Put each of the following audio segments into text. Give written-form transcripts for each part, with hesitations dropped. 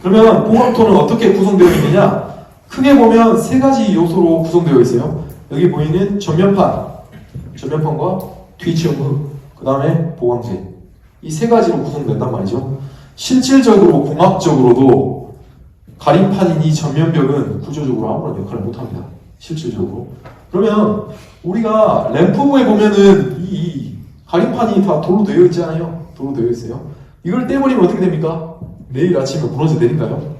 그러면 보강토는 어떻게 구성되어 있느냐? 크게 보면 세 가지 요소로 구성되어 있어요. 여기 보이는 전면판과 뒤치형흑, 그 다음에 보강재. 이 세 가지로 구성된단 말이죠. 실질적으로 공학적으로도 가림판인 이 전면벽은 구조적으로 아무런 역할을 못합니다. 실질적으로. 그러면 우리가 램프부에 보면은 이 가림판이 다 도로 되어 있잖아요. 도로 되어 있어요. 이걸 떼버리면 어떻게 됩니까? 내일 아침에 무너져 내릴까요?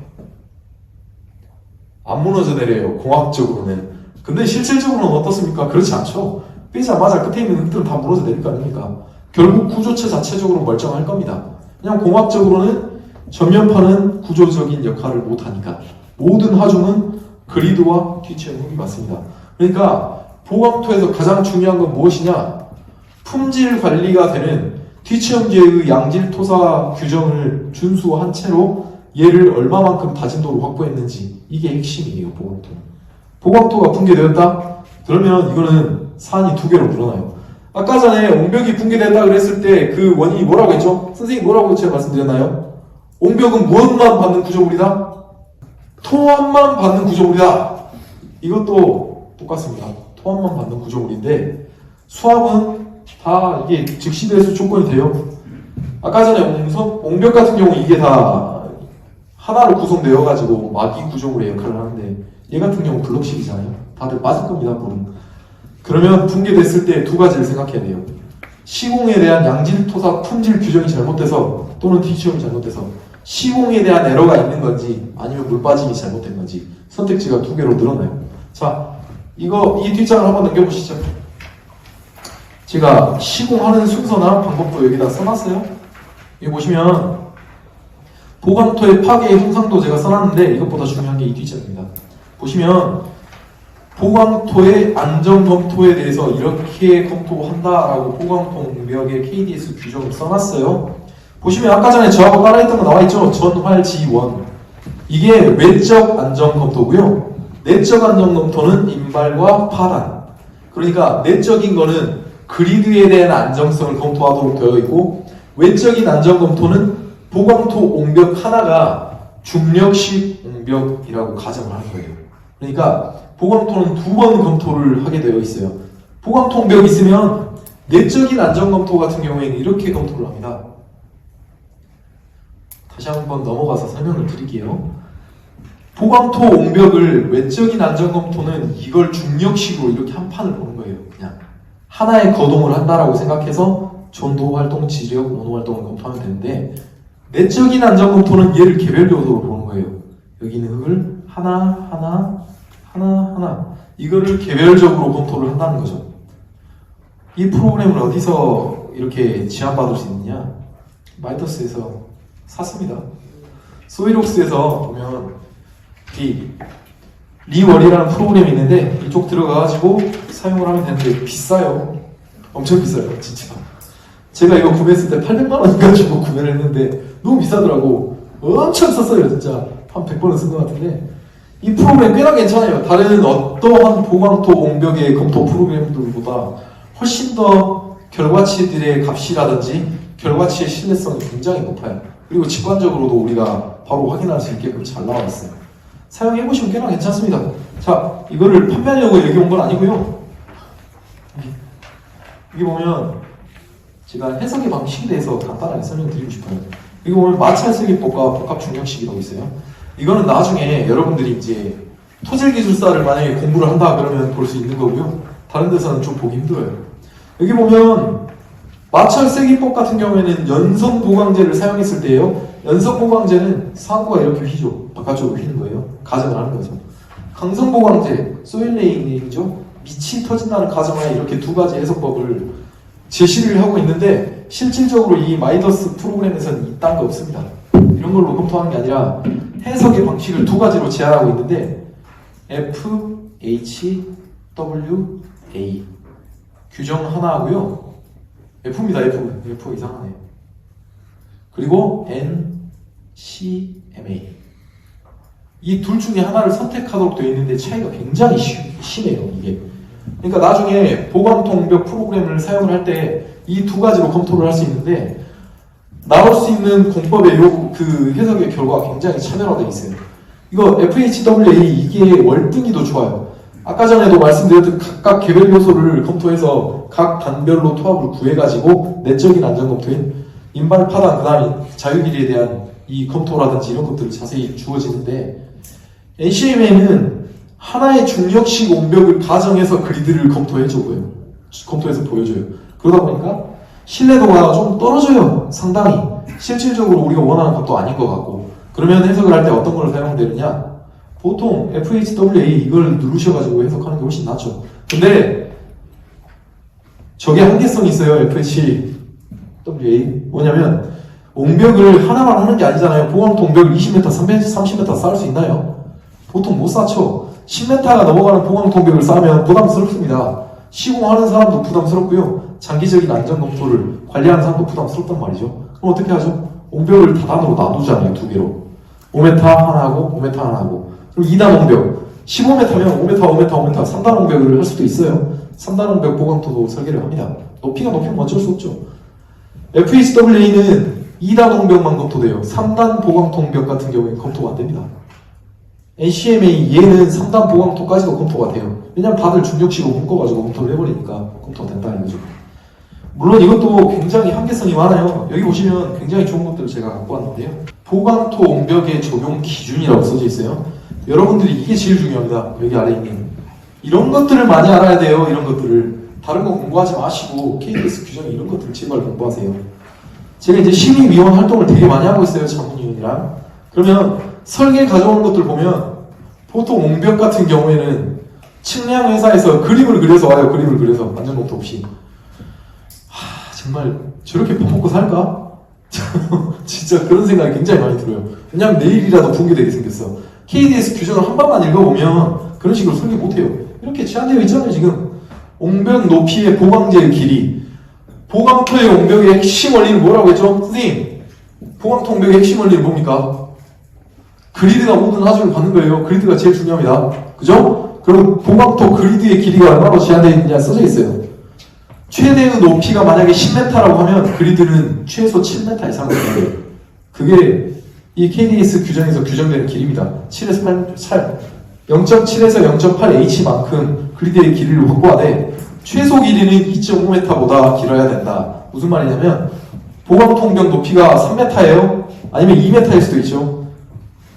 안 무너져 내려요. 공학적으로는. 근데 실질적으로는 어떻습니까? 그렇지 않죠. 빼자마자 끝에 있는 흙들은 다 무너져 내릴 거 아닙니까? 결국 구조체 자체적으로 멀쩡할 겁니다. 그냥 공학적으로는 전면판은 구조적인 역할을 못하니까 모든 하중은 그리드와 뒤치형 흙이 맞습니다. 그러니까 보강토에서 가장 중요한 건 무엇이냐? 품질 관리가 되는 뒤치형제의 양질토사 규정을 준수한 채로 얘를 얼마만큼 다진도로 확보했는지, 이게 핵심이에요. 보강토는. 보강토가 붕괴되었다? 그러면 이거는 사안이 두 개로 늘어나요. 아까 전에 옹벽이 붕괴됐다 그랬을 때 그 원인이 뭐라고 했죠? 선생님 뭐라고 제가 말씀드렸나요? 옹벽은 무엇만 받는 구조물이다? 토합만 받는 구조물이다. 이것도 똑같습니다. 토합만 받는 구조물인데 수합은 다 이게 즉시 배수 조건이 돼요. 아까 전에 옹벽 같은 경우 이게 다 하나로 구성되어 가지고 마기 구조물의 역할을 하는데 얘 같은 경우 블록식이잖아요. 다들 빠질 겁니다. 물은. 그러면 붕괴됐을 때 두 가지를 생각해야 돼요. 시공에 대한 양질토사 품질 규정이 잘못돼서 또는 뒤치형이 잘못돼서 시공에 대한 에러가 있는 건지 아니면 물 빠짐이 잘못된 건지 선택지가 두 개로 늘어나요. 자, 이 뒷장을 한번 넘겨보시죠. 제가 시공하는 순서나 방법도 여기다 써놨어요. 여기 보시면 보강토의 파괴의 형상도 제가 써놨는데 이것보다 중요한 게 이 뒷장입니다. 보시면 보강토의 안전검토에 대해서 이렇게 검토한다라고 보강토벽의 KDS 규정을 써놨어요. 보시면 아까 전에 저하고 따라했던 거 나와있죠? 전활지원. 이게 외적 안전검토고요. 내적 안전검토는 인발과 파단. 그러니까 내적인 거는 그리드에 대한 안정성을 검토하도록 되어 있고, 외적인 안전검토는 보강토 옹벽 하나가 중력식 옹벽이라고 가정을 하는 거예요. 그러니까 보강토는 두 번 검토를 하게 되어 있어요. 보강토 옹벽이 있으면 내적인 안전검토 같은 경우에는 이렇게 검토를 합니다. 다시 한번 넘어가서 설명을 드릴게요. 보강토 옹벽을 외적인 안전검토는 이걸 중력식으로 이렇게 한 판을 보는 거예요. 그냥 하나의 거동을 한다라고 생각해서 전도활동, 지력, 원호활동을 검토하면 되는데, 내적인 안전검토는 얘를 개별적으로 보는 거예요. 여기 있는 흙을 하나 이거를 개별적으로 검토를 한다는 거죠. 이 프로그램을 어디서 이렇게 지원받을 수 있느냐? 마이더스에서 샀습니다. 소이록스에서 보면 이 리월이라는 프로그램이 있는데 이쪽 들어가가지고 사용을 하면 되는데 비싸요. 엄청 비싸요, 진짜. 제가 이거 구매했을 때 800만 원인가 주고 구매를 했는데 너무 비싸더라고. 엄청 썼어요, 진짜. 한 100번은 쓴 것 같은데 이 프로그램 꽤나 괜찮아요. 다른 어떠한 보강토 옹벽의 검토 프로그램들보다 훨씬 더 결과치들의 값이라든지 결과치의 신뢰성이 굉장히 높아요. 그리고 직관적으로도 우리가 바로 확인할 수 있게끔 잘 나와 있어요. 사용해보시면 꽤나 괜찮습니다. 자, 이거를 판매하려고 여기 온 건 아니고요. 여기 보면 제가 해석의 방식에 대해서 간단하게 설명드리고 싶어요. 여기 보면 마찰세기법과 복합중력식이라고 있어요. 이거는 나중에 여러분들이 이제 토질기술사를 만약에 공부를 한다 그러면 볼 수 있는 거고요. 다른 데서는 좀 보기 힘들어요. 여기 보면 마찰세기법 같은 경우에는 연성보강제를 사용했을 때예요. 연성보강제는 상부가 이렇게 휘죠. 바깥쪽으로 휘는 거예요. 가정을 하는 거죠. 강성보강제, 소일레이닝이죠. 밑이 터진다는 가정하에 이렇게 두 가지 해석법을 제시를 하고 있는데 실질적으로 이 마이더스 프로그램에서는 이딴 거 없습니다. 이런 걸로 검토하는 게 아니라 해석의 방식을 두 가지로 제안하고 있는데 F, H, W, A 규정 하나 하고요. F입니다. F 이상하네. 그리고 N, C, M, A 이 둘 중에 하나를 선택하도록 되어 있는데 차이가 굉장히 심해요. 이게. 그러니까 나중에 보강토 옹벽 프로그램을 사용을 할 때 이 두 가지로 검토를 할 수 있는데 나올 수 있는 공법의 그 해석의 결과가 굉장히 차별화되어 있어요. 이거 FHWA 이게 월등히도 좋아요. 아까 전에도 말씀드렸듯 각각 개별 요소를 검토해서 각 단별로 토합을 구해가지고 내적인 안전 검토인 인발 파단, 그 다음에 자유길이에 대한 이 검토라든지 이런 것들을 자세히 주어지는데, NCMA는 하나의 중력식 옹벽을 가정해서 그리드를 검토해서 보여줘요. 그러다 보니까 신뢰도가 좀 떨어져요. 상당히. 실질적으로 우리가 원하는 것도 아닌 것 같고. 그러면 해석을 할 때 어떤 걸 사용하면 되느냐? 보통 FHWA 이걸 누르셔가지고 해석하는 게 훨씬 낫죠. 근데 저게 한계성이 있어요. FHWA 뭐냐면 옹벽을 하나만 하는 게 아니잖아요. 보강토 옹벽을 20m, 30m 쌓을 수 있나요? 보통 못 쌓죠. 10m가 넘어가는 보강토 옹벽을 쌓으면 부담스럽습니다. 시공하는 사람도 부담스럽고요. 장기적인 안전 검토를 관리하는 사람도 부담스럽단 말이죠. 그럼 어떻게 하죠? 옹벽을 다단으로 나누잖아요. 두 개로. 5m 하나 하고 5m 하나 하고. 그럼 2단 옹벽. 15m면 5m, 5m, 5m 3단 옹벽을 할 수도 있어요. 3단 옹벽 보강토도 설계를 합니다. 높이가 높이면 어쩔 수 없죠. FHWA는 2단 옹벽만 검토돼요. 3단 보강토 옹벽 같은 경우에는 검토가 안 됩니다. NCMA 얘는 3단 보강토까지도 검토가 돼요. 왜냐면 다들 중력식으로 묶어가지고 검토를 해버리니까 검토가 된다는 거죠. 물론 이것도 굉장히 한계성이 많아요. 여기 보시면 굉장히 좋은 것들을 제가 갖고 왔는데요. 보강토 옹벽의 적용 기준이라고 써져 있어요. 여러분들이 이게 제일 중요합니다. 여기 아래에 있는 이런 것들을 많이 알아야 돼요. 이런 것들을 다른 거 공부하지 마시고 KBS 규정 이런 것들을 제발 공부하세요. 제가 이제 심의위원 활동을 되게 많이 하고 있어요. 자문위원이랑. 그러면 설계 가져오는 것들 보면 보통 옹벽 같은 경우에는 측량 회사에서 그림을 그려서 와요. 그림을 그려서 완전 검토 없이. 정말 저렇게 밥 먹고 살까? 진짜 그런 생각이 굉장히 많이 들어요. 왜냐면 내일이라도 붕괴되게 생겼어. KDS 규정을 한 번만 읽어보면 그런 식으로 설계 못해요. 이렇게 제한되어 있잖아요. 지금 옹벽 높이의 보강재의 길이, 보강토의 옹벽의 핵심 원리는 뭐라고 했죠? 선생님, 보강토 옹벽의 핵심 원리는 뭡니까? 그리드가 모든 하중을 받는 거예요. 그리드가 제일 중요합니다. 그죠? 그럼 보강토 그리드의 길이가 얼마로 제한되어 있느냐 써져 있어요. 최대의 높이가 만약에 10m라고 하면 그리드는 최소 7m 이상을 돼요. 그게 이 KDS 규정에서 규정되는 길입니다. 7에서 8, 0.7에서 0.8h만큼 그리드의 길이를 확보하되 최소 길이는 2.5m보다 길어야 된다. 무슨 말이냐면 보강통벽 높이가 3m예요? 아니면 2m일 수도 있죠.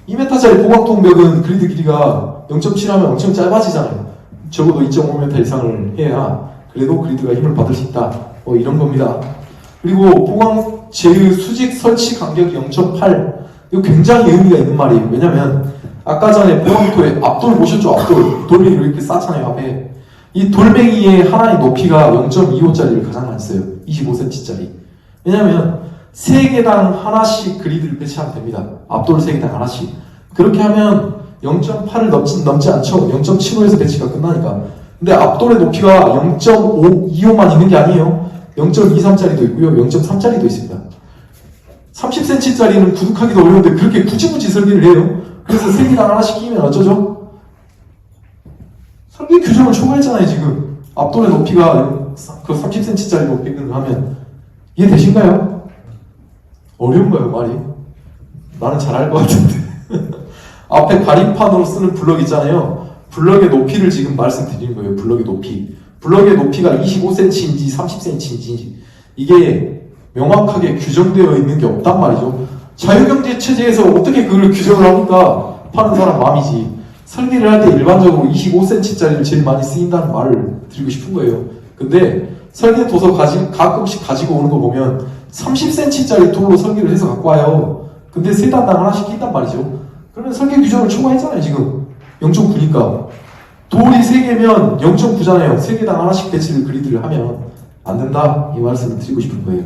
2m짜리 보강통벽은 그리드 길이가 0.7하면 엄청 짧아지잖아요. 적어도 2.5m 이상을 해야 그래도 그리드가 힘을 받을 수 있다. 뭐 이런 겁니다. 그리고 보강 제의 수직 설치 간격이 0.8. 이거 굉장히 의미가 있는 말이에요. 왜냐면 아까 전에 보강토에 앞돌 보셨죠? 앞돌. 돌멩이를 이렇게 쌓잖아요. 앞에. 이 돌멩이의 하나의 높이가 0.25짜리를 가장 많이 써요. 25cm짜리. 왜냐면 3개당 하나씩 그리드를 배치하면 됩니다. 앞돌 3개당 하나씩. 그렇게 하면 0.8을 넘지 않죠. 0.75에서 배치가 끝나니까. 근데 앞돌의 높이가 0.25만 있는 게 아니에요. 0.23짜리도 있고요. 0.3짜리도 있습니다. 30cm짜리는 구독하기도 어려운데 그렇게 굳이 설계를 해요. 그래서 3개당 하나씩 끼면 어쩌죠? 설계 규정을 초과했잖아요. 지금 앞돌의 높이가 그 30cm짜리 높이를 하면 이해되신가요? 어려운가요 말이? 나는 잘 알 것 같은데. 앞에 가림판으로 쓰는 블럭 있잖아요. 블럭의 높이를 지금 말씀드리는 거예요. 블럭의 높이. 블럭의 높이가 25cm인지 30cm인지 이게 명확하게 규정되어 있는 게 없단 말이죠. 자유경제 체제에서 어떻게 그걸 규정을 합니까? 파는 사람 마음이지. 설계를 할 때 일반적으로 25cm짜리를 제일 많이 쓰인다는 말을 드리고 싶은 거예요. 근데 설계 도서 가끔씩 가지고 오는 거 보면 30cm짜리 돌로 설계를 해서 갖고 와요. 근데 3단당 하나씩 낀단 말이죠. 그러면 설계 규정을 초과했잖아요. 지금 0.9니까 돌이 3개면 0.9잖아요. 3개당 하나씩 배치를 그리드를 하면 안 된다. 이 말씀을 드리고 싶은 거예요.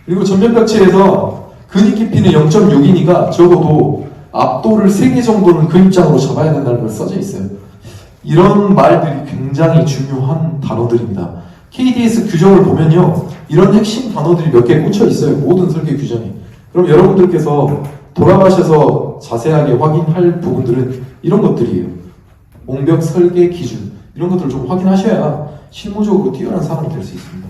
그리고 전면벽체에서 근입 깊이는 0.6이니까 적어도 앞돌을 3개 정도는 근입장으로 잡아야 된다는 걸 써져 있어요. 이런 말들이 굉장히 중요한 단어들입니다. KDS 규정을 보면요. 이런 핵심 단어들이 몇 개 꽂혀 있어요. 모든 설계 규정에. 그럼 여러분들께서 돌아가셔서 자세하게 확인할 부분들은 이런 것들이에요. 옹벽 설계 기준 이런 것들을 좀 확인하셔야 실무적으로 뛰어난 사람이 될 수 있습니다.